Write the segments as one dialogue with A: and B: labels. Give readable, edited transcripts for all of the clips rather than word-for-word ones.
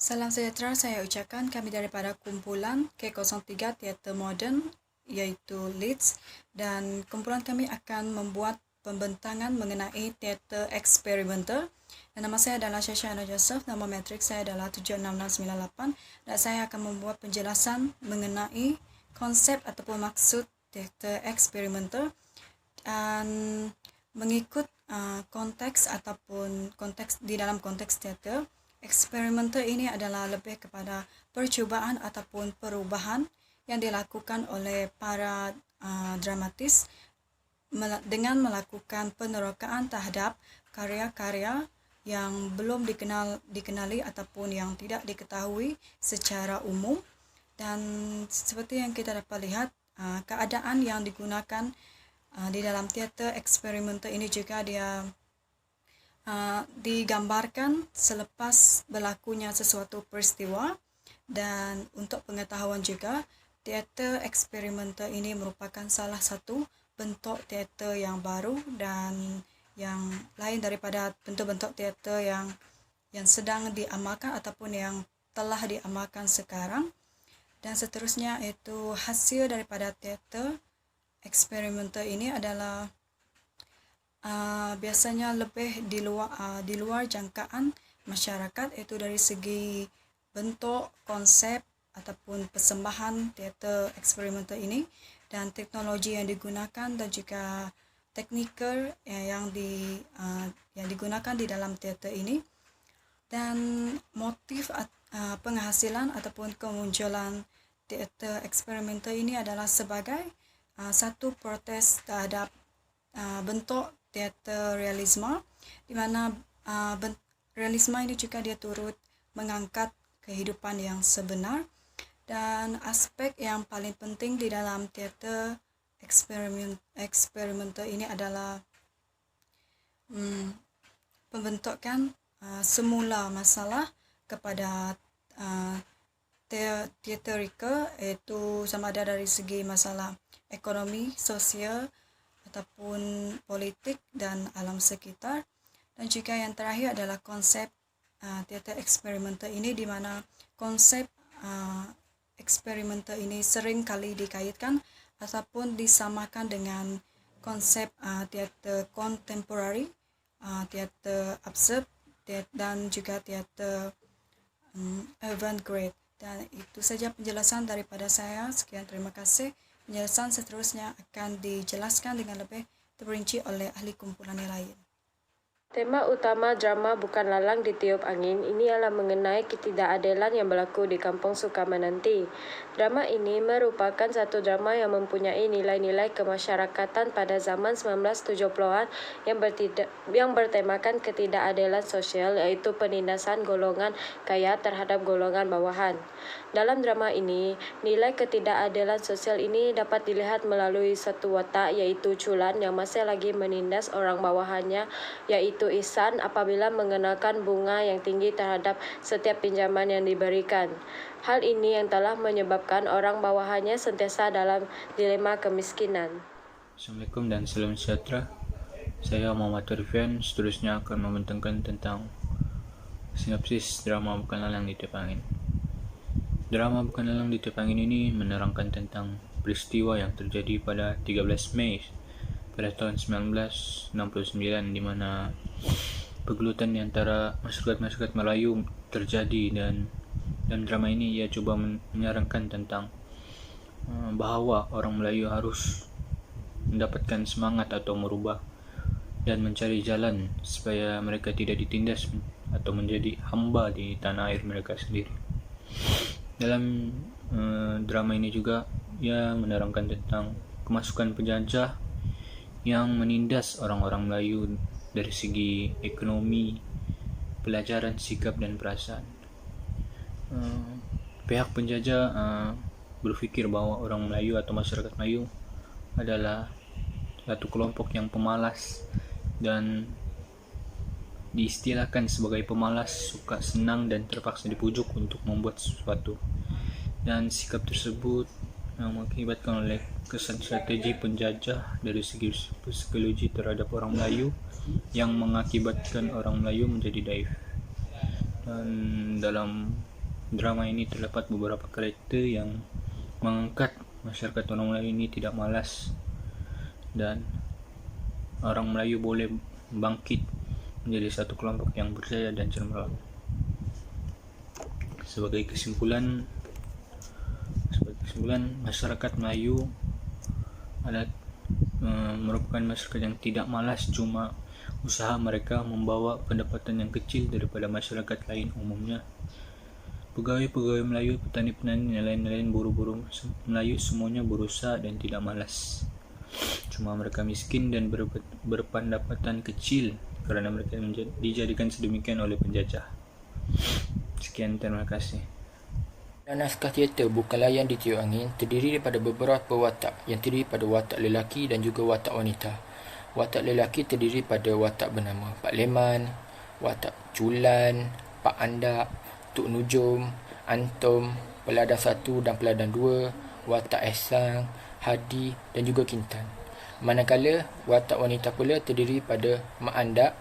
A: Salam sejahtera saya ucapkan kami daripada kumpulan K03 Teater Moden iaitu Leeds, dan kumpulan kami akan membuat pembentangan mengenai teater eksperimental. Dan nama saya adalah Syasha Ana Joseph, nama matrik saya adalah 76698 dan saya akan membuat penjelasan mengenai konsep ataupun maksud teater eksperimental dan mengikut konteks ataupun konteks di dalam konteks teater. Eksperimental ini adalah lebih kepada percubaan ataupun perubahan yang dilakukan oleh para dramatis dengan melakukan penerokaan terhadap karya-karya yang belum dikenali ataupun yang tidak diketahui secara umum. Dan seperti yang kita dapat lihat, keadaan yang digunakan di dalam teater eksperimental ini juga dia digambarkan selepas berlakunya sesuatu peristiwa. Dan untuk pengetahuan juga, teater eksperimental ini merupakan salah satu bentuk teater yang baru dan yang lain daripada bentuk-bentuk teater yang sedang diamalkan ataupun yang telah diamalkan sekarang. Dan seterusnya itu hasil daripada teater eksperimental ini adalah biasanya lebih di luar jangkaan masyarakat, iaitu dari segi bentuk, konsep ataupun persembahan teater eksperimental ini dan teknologi yang digunakan dan juga teknikal yang digunakan di dalam teater ini. Dan motif penghasilan ataupun kemunculan teater eksperimental ini adalah sebagai satu protes terhadap bentuk teater realisme, di mana realisme ini juga dia turut mengangkat kehidupan yang sebenar. Dan aspek yang paling penting di dalam teater eksperimental ini adalah pembentukan semula masalah kepada teaterika, iaitu sama ada dari segi masalah ekonomi, sosial ataupun politik dan alam sekitar. Dan juga yang terakhir adalah konsep teater eksperimental ini, di mana konsep eksperimental ini sering kali dikaitkan ataupun disamakan dengan konsep teater kontemporari, teater absurd dan juga teater avant-garde. Dan itu saja penjelasan daripada saya. Sekian, terima kasih. Penjelasan seterusnya akan dijelaskan dengan lebih terperinci oleh ahli kumpulan yang lain.
B: Tema utama drama Bukan Lalang Ditiup Angin ini ialah mengenai ketidakadilan yang berlaku di Kampung Sukamenanti. Drama ini merupakan satu drama yang mempunyai nilai-nilai kemasyarakatan pada zaman 1970-an yang bertemakan ketidakadilan sosial, yaitu penindasan golongan kaya terhadap golongan bawahan. Dalam drama ini, nilai ketidakadilan sosial ini dapat dilihat melalui satu watak, yaitu Culan yang masih lagi menindas orang bawahannya, yaitu Ihsan, apabila mengenakan bunga yang tinggi terhadap setiap pinjaman yang diberikan. Hal ini yang telah menyebabkan orang bawahannya sentiasa dalam dilema kemiskinan.
C: Assalamualaikum dan salam sejahtera. Saya Muhammad Arifin, seterusnya akan membentangkan tentang sinopsis drama Bukan Lalang Ditiup Angin. Drama Bukan Lalang Ditiup Angin ini menerangkan tentang peristiwa yang terjadi pada 13 Mei pada tahun 1969, di mana pergelutan di antara masyarakat Melayu terjadi. Dan dalam drama ini ia coba menyarankan tentang bahawa orang Melayu harus mendapatkan semangat atau merubah dan mencari jalan supaya mereka tidak ditindas atau menjadi hamba di tanah air mereka sendiri. Dalam drama ini juga ia menerangkan tentang kemasukan penjajah yang menindas orang-orang Melayu dari segi ekonomi, pelajaran, sikap dan perasaan. Pihak penjajah berpikir bahwa orang Melayu atau masyarakat Melayu adalah satu kelompok yang pemalas dan diistilahkan sebagai pemalas, suka senang dan terpaksa dipujuk untuk membuat sesuatu. Dan sikap tersebut mengakibatkan oleh kesan strategi penjajah dari segi psikologi terhadap orang Melayu yang mengakibatkan orang Melayu menjadi daif. Dan dalam drama ini terdapat beberapa karakter yang mengangkat masyarakat orang Melayu ini tidak malas dan orang Melayu boleh bangkit menjadi satu kelompok yang berjaya dan cemerlang. Sebagai kesimpulan, masyarakat Melayu adalah merupakan masyarakat yang tidak malas, cuma usaha mereka membawa pendapatan yang kecil daripada masyarakat lain umumnya. Pegawai-pegawai Melayu, petani-petani, nelayan-nelayan, buruh-buruh Melayu semuanya berusaha dan tidak malas. Cuma mereka miskin dan berpendapatan kecil karena mereka dijadikan sedemikian oleh penjajah. Sekian, terima kasih.
D: Naskah teater Bukan Layang Ditiup Angin terdiri daripada beberapa watak yang terdiri pada watak lelaki dan juga watak wanita. Watak lelaki terdiri pada watak bernama Pak Leman, watak Culan, Pak Andak, Tok Nujum, Antom, Peladang 1 dan Peladang 2, watak Ehsan, Hadi dan juga Kintan. Manakala watak wanita pula terdiri pada Mak Andak,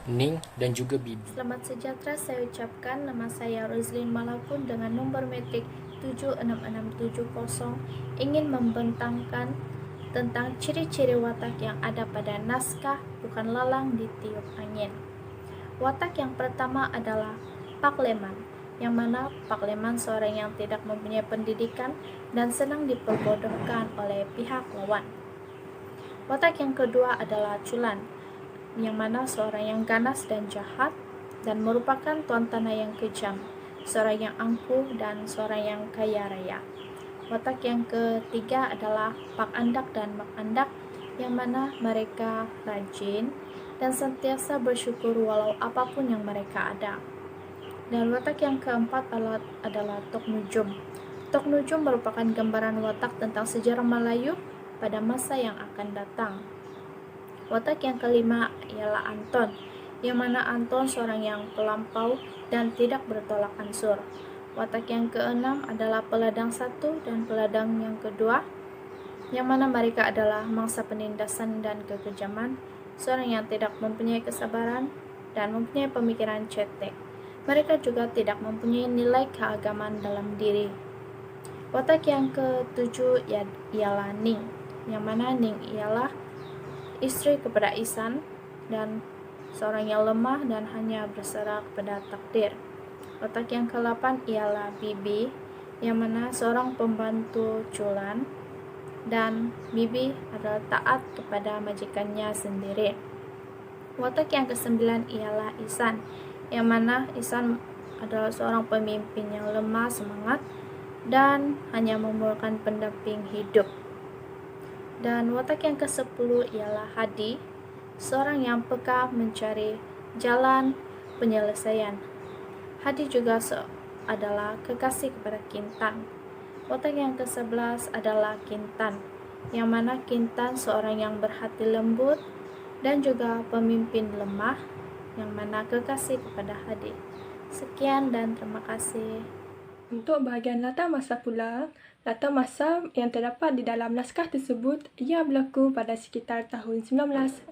D: Ning dan juga Bibi.
E: Selamat sejahtera, saya ucapkan. Nama saya Rozlin Malakun dengan nombor metrik 76670 ingin membentangkan tentang ciri-ciri watak yang ada pada naskah Bukan Lalang Ditiup Angin. Watak yang pertama adalah Pak Leman, yang mana Pak Leman seorang yang tidak mempunyai pendidikan dan senang diperbodohkan oleh pihak lawan. Watak yang kedua adalah Culan, yang mana seorang yang ganas dan jahat dan merupakan tuan tanah yang kejam, seorang yang angkuh dan seorang yang kaya raya. Watak yang ketiga adalah Pak Andak dan Mak Andak, yang mana mereka rajin dan sentiasa bersyukur walau apapun yang mereka ada. Dan watak yang keempat adalah Tok Nujum. Tok Nujum merupakan gambaran watak tentang sejarah Melayu pada masa yang akan datang. Watak yang kelima ialah Anton, yang mana Anton seorang yang pelampau dan tidak bertolak ansur. Watak yang keenam adalah Peladang 1 dan Peladang yang kedua, yang mana mereka adalah mangsa penindasan dan kekejaman, seorang yang tidak mempunyai kesabaran dan mempunyai pemikiran cetek. Mereka juga tidak mempunyai nilai keagamaan dalam diri. Watak yang ketujuh ialah Ning, yang mana Ning ialah istri kepada Ihsan dan seorang yang lemah dan hanya berserah kepada takdir. Watak yang ke-8 ialah Bibi, yang mana seorang pembantu Culan dan Bibi adalah taat kepada majikannya sendiri. Watak yang ke-9 ialah Ihsan, yang mana Ihsan adalah seorang pemimpin yang lemah semangat dan hanya memerlukan pendamping hidup. Dan watak yang ke-10 ialah Hadi, seorang yang peka mencari jalan penyelesaian. Hadi juga adalah kekasih kepada Kintan. Watak yang ke-11 adalah Kintan, yang mana Kintan seorang yang berhati lembut dan juga pemimpin lemah, yang mana kekasih kepada Hadi. Sekian dan terima kasih.
F: Untuk bahagian latar masa pula, latar masa yang terdapat di dalam naskah tersebut ia berlaku pada sekitar tahun 1969.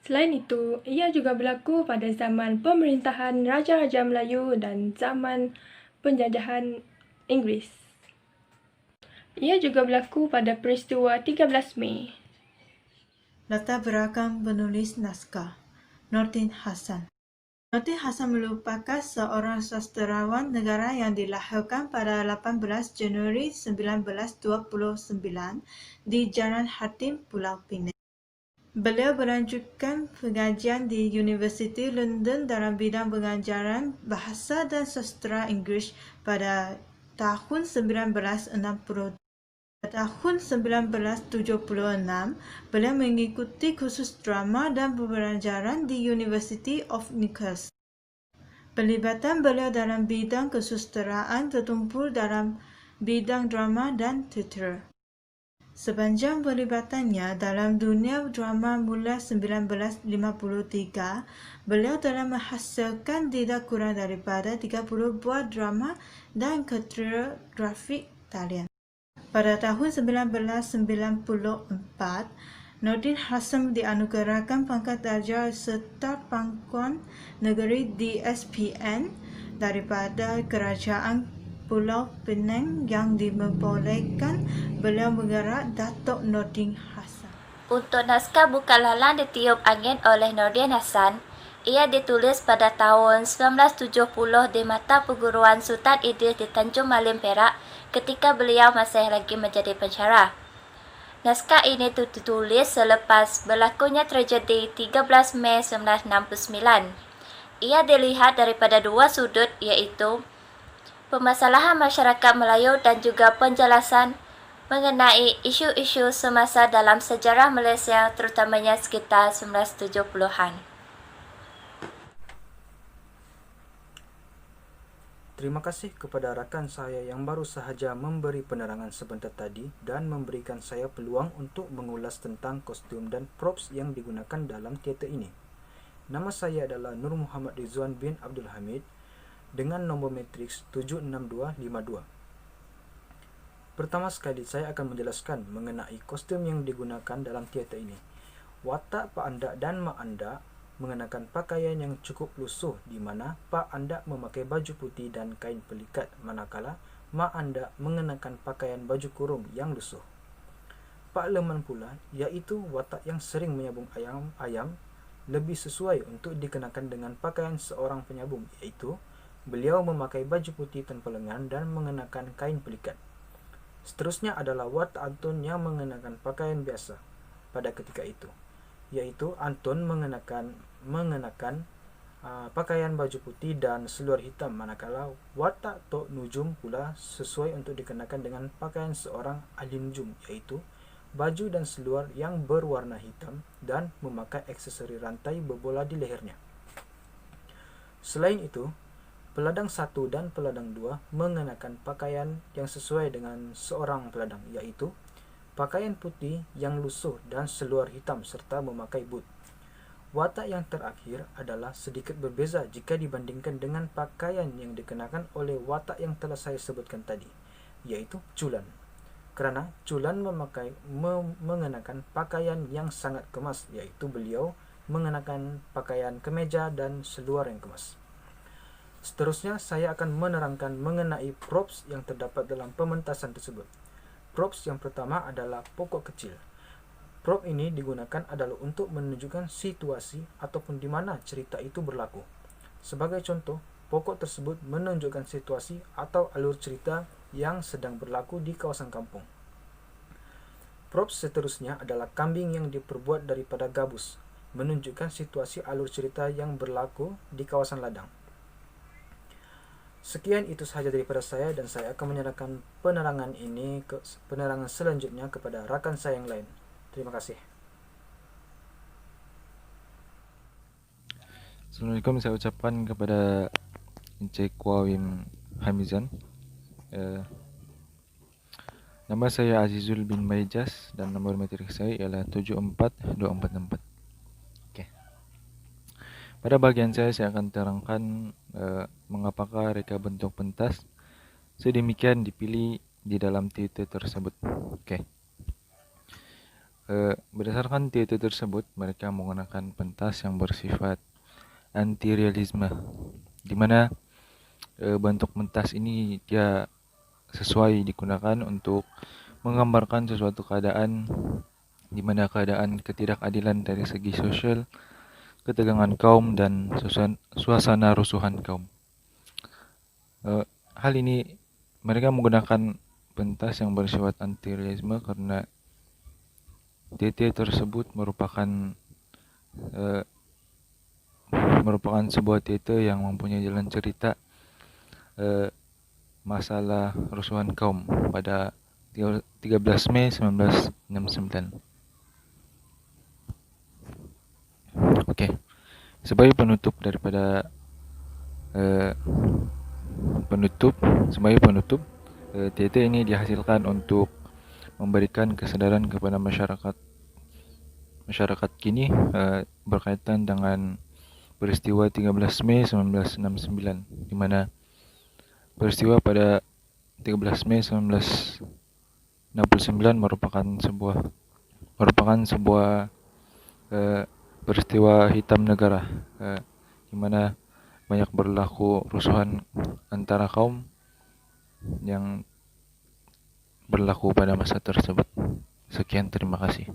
F: Selain itu, ia juga berlaku pada zaman pemerintahan Raja-Raja Melayu dan zaman penjajahan Inggeris. Ia juga berlaku pada peristiwa 13 Mei.
G: Latar belakang penulis naskah, Nordin Hasan. Nordin Hasan merupakan seorang sastrawan negara yang dilahirkan pada 18 Januari 1929 di Jalan Hatim, Pulau Pinang. Beliau melanjutkan pengajian di Universiti London dalam bidang pengajaran bahasa dan sastra Inggeris pada tahun 1960. Pada tahun 1976, beliau mengikuti kursus drama dan pembelajaran di University of Newcastle. Pelibatan beliau dalam bidang kesusastraan tertumpul dalam bidang drama dan teater. Sepanjang perlibatannya dalam dunia drama mulai 1953, beliau telah menghasilkan tidak kurang daripada 30 buah drama dan teater grafik talian. Pada tahun 1994, Nordin Hasan dianugerahkan pangkat darjah Serta Pangkuan Negeri DSPN daripada Kerajaan Pulau Penang yang dimembolehkan beliau menggerak Datuk Nordin Hassan.
E: Untuk naskah Bukan Lalang ditiup angin oleh Nordin Hassan, ia ditulis pada tahun 1970 di mata perguruan Sultan Idris di Tanjung Malim, Perak ketika beliau masih lagi menjadi pensyarah. Naskah ini ditulis selepas berlakunya tragedi 13 Mei 1969. Ia dilihat daripada dua sudut, iaitu permasalahan masyarakat Melayu dan juga penjelasan mengenai isu-isu semasa dalam sejarah Malaysia, terutamanya sekitar 1970-an.
H: Terima kasih kepada rakan saya yang baru sahaja memberi penerangan sebentar tadi dan memberikan saya peluang untuk mengulas tentang kostum dan props yang digunakan dalam teater ini. Nama saya adalah Nur Muhammad Rizwan bin Abdul Hamid dengan nombor matriks 76252. Pertama sekali saya akan menjelaskan mengenai kostum yang digunakan dalam teater ini. Watak Pak Andak dan Mak Andak mengenakan pakaian yang cukup lusuh, di mana Pak Andak memakai baju putih dan kain pelikat, manakala Mak Andak mengenakan pakaian baju kurung yang lusuh. Pak Leman pula, iaitu watak yang sering menyabung ayam, lebih sesuai untuk dikenakan dengan pakaian seorang penyabung, iaitu beliau memakai baju putih tanpa lengan dan mengenakan kain pelikat. Seterusnya adalah watak Antun yang mengenakan pakaian biasa pada ketika itu, yaitu Antun mengenakan pakaian baju putih dan seluar hitam, manakala watak Tok Nujum pula sesuai untuk dikenakan dengan pakaian seorang ahli nujum, yaitu baju dan seluar yang berwarna hitam dan memakai aksesori rantai berbola di lehernya. Selain itu, peladang 1 dan peladang 2 mengenakan pakaian yang sesuai dengan seorang peladang, yaitu pakaian putih yang lusuh dan seluar hitam serta memakai boot. Watak yang terakhir adalah sedikit berbeza jika dibandingkan dengan pakaian yang dikenakan oleh watak yang telah saya sebutkan tadi, yaitu Culan. Kerana Culan mengenakan pakaian yang sangat kemas, yaitu beliau mengenakan pakaian kemeja dan seluar yang kemas. Seterusnya saya akan menerangkan mengenai props yang terdapat dalam pementasan tersebut. Props yang pertama adalah pokok kecil. Prop ini digunakan adalah untuk menunjukkan situasi ataupun di mana cerita itu berlaku. Sebagai contoh, pokok tersebut menunjukkan situasi atau alur cerita yang sedang berlaku di kawasan kampung. Props seterusnya adalah kambing yang diperbuat daripada gabus, menunjukkan situasi alur cerita yang berlaku di kawasan ladang. Sekian itu sahaja daripada saya, dan saya akan menyerahkan penerangan selanjutnya kepada rakan saya yang lain. Terima kasih.
I: Assalamualaikum, saya ucapkan kepada Encik Wawim Hamizan. Nama saya Azizul bin Maijas dan nomor matrik saya ialah 74244. Okey. Pada bahagian saya akan terangkan mengapakah reka bentuk pentas sedemikian dipilih di dalam teater tersebut. Okey. Berdasarkan teater tersebut, mereka menggunakan pentas yang bersifat anti-realisme, di mana bentuk pentas ini dia sesuai digunakan untuk menggambarkan sesuatu keadaan di mana keadaan ketidakadilan dari segi sosial, ketegangan kaum dan suasana rusuhan kaum. Hal ini mereka menggunakan pentas yang bersifat anti-realisme karena teater tersebut merupakan sebuah teater yang mempunyai jalan cerita masalah rusuhan kaum pada 13 Mei 1969. Okey. Sebagai penutup, teater ini dihasilkan untuk memberikan kesedaran kepada masyarakat kini berkaitan dengan peristiwa 13 Mei 1969, di mana peristiwa pada 13 Mei 1969 merupakan sebuah peristiwa hitam negara, di mana banyak berlaku rusuhan antara kaum yang berlaku pada masa tersebut. Sekian, terima kasih.